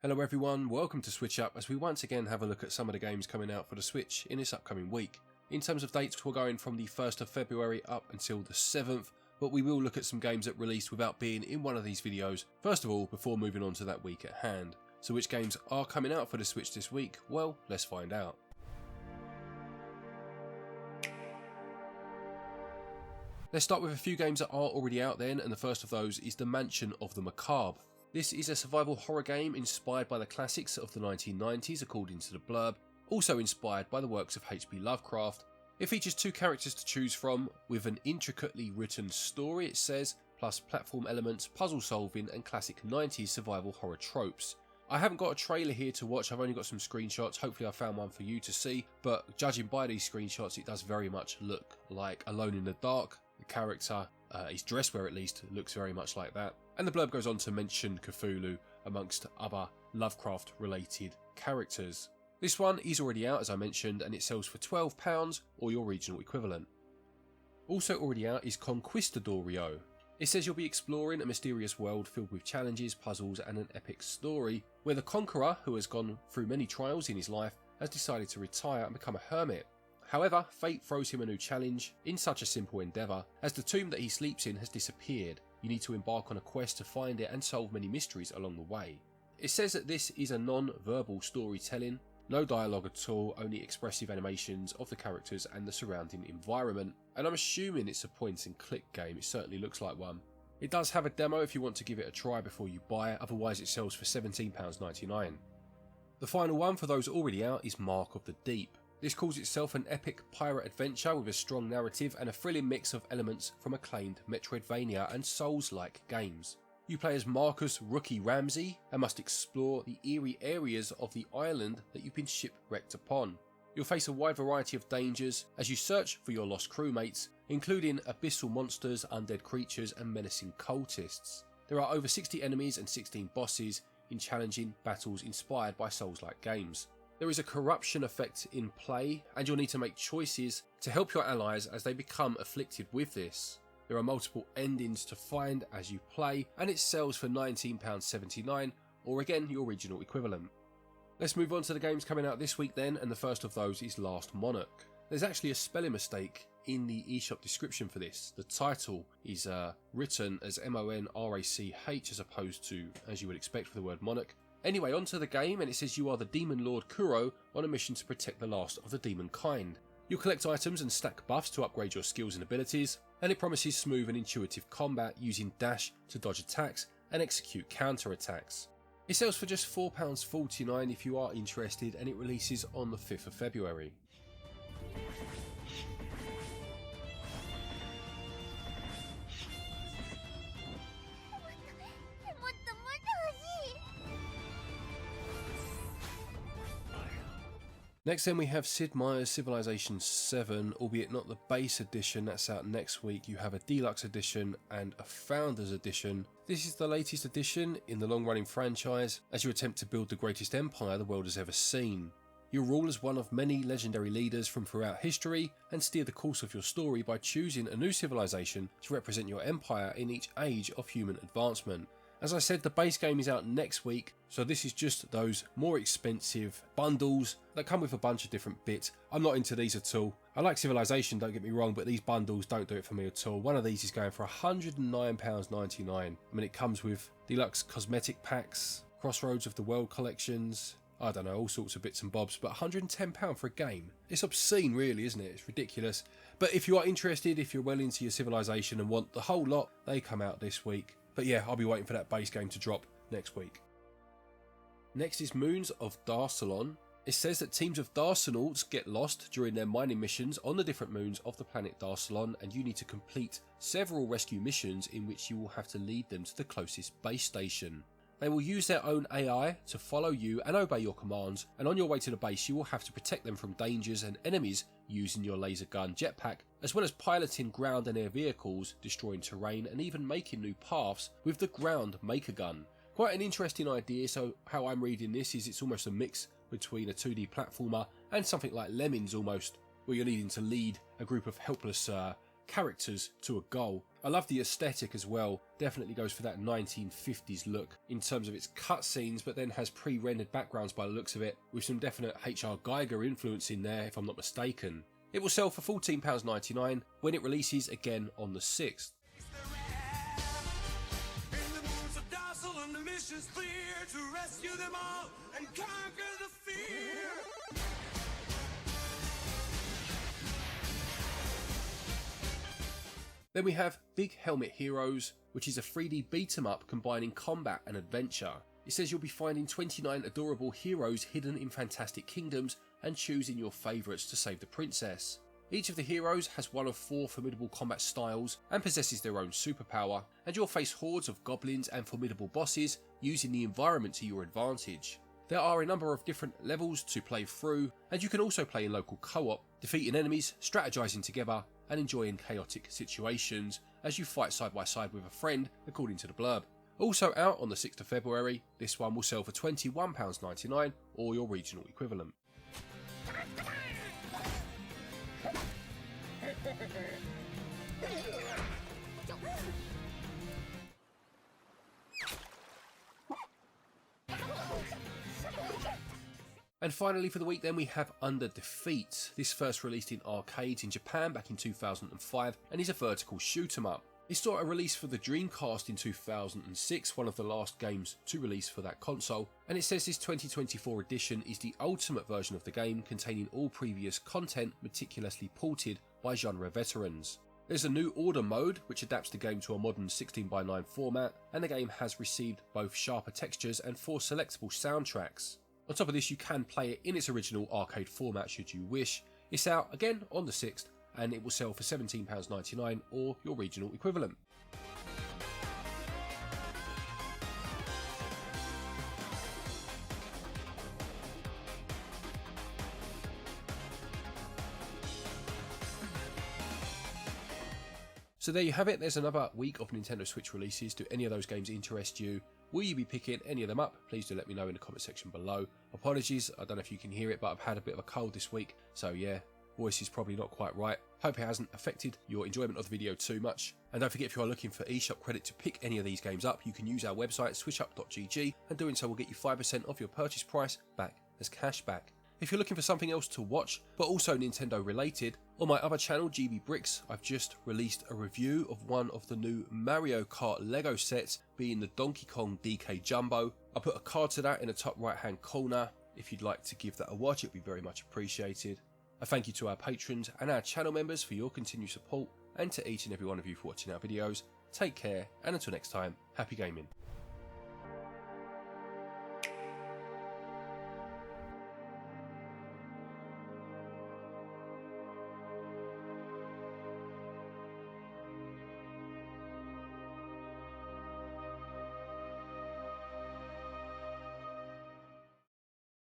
Hello everyone, welcome to SwitchUp as we once again have a look at some of the games coming out for the Switch in this upcoming week. In terms of dates, we're going from the 1st of February up until the 7th, but we will look at some games that released without being in one of these videos, first of all before moving on to that week at hand. So which games are coming out for the Switch this week? Well, let's find out. Let's start with a few games that are already out then, and the first of those is The Mansion of the Macabre. This is a survival horror game inspired by the classics of the 1990s according to the blurb, also inspired by the works of H.P. Lovecraft. It features two characters to choose from, with an intricately written story it says, plus platform elements, puzzle solving and classic 90s survival horror tropes. I haven't got a trailer here to watch, I've only got some screenshots, hopefully I found one for you to see, but judging by these screenshots it does very much look like Alone in the Dark. The character, his dresswear at least, looks very much like that. And the blurb goes on to mention Cthulhu amongst other Lovecraft related characters. This one is already out as I mentioned, and it sells for £12 or your regional equivalent. Also already out is Conquistadorio. It says you'll be exploring a mysterious world filled with challenges, puzzles and an epic story, where the conqueror, who has gone through many trials in his life, has decided to retire and become a hermit. However, fate throws him a new challenge in such a simple endeavour, as the tomb that he sleeps in has disappeared. You need to embark on a quest to find it and solve many mysteries along the way. It says that this is a non-verbal storytelling, no dialogue at all, only expressive animations of the characters and the surrounding environment, and I'm assuming it's a point and click game, it certainly looks like one. It does have a demo if you want to give it a try before you buy it, otherwise it sells for £17.99. The final one for those already out is Mark of the Deep. This calls itself an epic pirate adventure with a strong narrative and a thrilling mix of elements from acclaimed Metroidvania and Souls-like games. You play as Marcus Rookie Ramsey and must explore the eerie areas of the island that you've been shipwrecked upon. You'll face a wide variety of dangers as you search for your lost crewmates, including abyssal monsters, undead creatures and menacing cultists. There are over 60 enemies and 16 bosses in challenging battles inspired by Souls-like games. There is a corruption effect in play, and you'll need to make choices to help your allies as they become afflicted with this. There are multiple endings to find as you play, and it sells for £19.79 or again your regional equivalent. Let's move on to the games coming out this week then, and the first of those is Last Monarch. There's actually a spelling mistake in the eShop description for this. The title is written as M-O-N-R-A-C-H as opposed to as you would expect for the word monarch. Anyway, onto the game, and it says you are the Demon Lord Kuro on a mission to protect the last of the demon kind. You'll collect items and stack buffs to upgrade your skills and abilities, and it promises smooth and intuitive combat using dash to dodge attacks and execute counter attacks. It sells for just £4.49 if you are interested, and it releases on the 5th of February. Next then we have Sid Meier's Civilization 7, albeit not the base edition, that's out next week. You have a deluxe edition and a founders edition. This is the latest edition in the long running franchise as you attempt to build the greatest empire the world has ever seen. You'll rule as one of many legendary leaders from throughout history and steer the course of your story by choosing a new civilization to represent your empire in each age of human advancement. As I said, the base game is out next week, so this is just those more expensive bundles that come with a bunch of different bits. I'm not into these at all. I like Civilization, don't get me wrong, but these bundles don't do it for me at all. One of these is going for £109.99. I mean, it comes with deluxe cosmetic packs, Crossroads of the World collections, I don't know, all sorts of bits and bobs, but £110 for a game. It's obscene really, isn't it? It's ridiculous. But if you are interested, if you're well into your Civilization and want the whole lot, they come out this week. But yeah, I'll be waiting for that base game to drop next week. Next is Moons of Darsalon. It says that teams of Darsanauts get lost during their mining missions on the different moons of the planet Darsalon, and you need to complete several rescue missions in which you will have to lead them to the closest base station. They will use their own AI to follow you and obey your commands, and on your way to the base you will have to protect them from dangers and enemies using your laser gun jetpack, as well as piloting ground and air vehicles, destroying terrain and even making new paths with the ground maker gun. Quite an interesting idea, so how I'm reading this is it's almost a mix between a 2D platformer and something like Lemmings almost, where you're needing to lead a group of helpless characters to a goal. I love the aesthetic as well, definitely goes for that 1950s look in terms of its cutscenes, but then has pre-rendered backgrounds by the looks of it, with some definite H.R. Geiger influence in there if I'm not mistaken. It will sell for £14.99 when it releases again on the 6th. Darsalon, the mission's clear to rescue them all and conquer the fear. Then we have Big Helmet Heroes, which is a 3D beat-em-up combining combat and adventure. It says you'll be finding 29 adorable heroes hidden in fantastic kingdoms and choosing your favourites to save the princess. Each of the heroes has one of 4 formidable combat styles and possesses their own superpower, and you'll face hordes of goblins and formidable bosses using the environment to your advantage. There are a number of different levels to play through, and you can also play in local co-op, defeating enemies, strategizing together, and enjoying chaotic situations as you fight side by side with a friend, according to the blurb. Also out on the 6th of February, this one will sell for £21.99 or your regional equivalent. And finally for the week then we have Under Defeat. This first released in arcades in Japan back in 2005 and is a vertical shoot 'em up. It saw a release for the Dreamcast in 2006, one of the last games to release for that console, and it says this 2024 edition is the ultimate version of the game, containing all previous content meticulously ported by genre veterans. There's a new order mode which adapts the game to a modern 16:9 format, and the game has received both sharper textures and 4 selectable soundtracks. On top of this, you can play it in its original arcade format should you wish. It's out again on the 6th and it will sell for £17.99 or your regional equivalent. So there you have it, there's another week of Nintendo Switch releases. Do any of those games interest you? Will you be picking any of them up? Please do let me know in the comment section below. Apologies, I don't know if you can hear it, but I've had a bit of a cold this week, so yeah, voice is probably not quite right. Hope it hasn't affected your enjoyment of the video too much. And don't forget, if you are looking for eShop credit to pick any of these games up, you can use our website switchup.gg, and doing so will get you 5% off your purchase price back as cash back. If you're looking for something else to watch, but also Nintendo related, on my other channel, GB Bricks, I've just released a review of one of the new Mario Kart Lego sets, being the Donkey Kong DK Jumbo. I'll put a card to that in the top right hand corner. If you'd like to give that a watch, it'd be very much appreciated. A thank you to our patrons and our channel members for your continued support, and to each and every one of you for watching our videos. Take care, and until next time, happy gaming.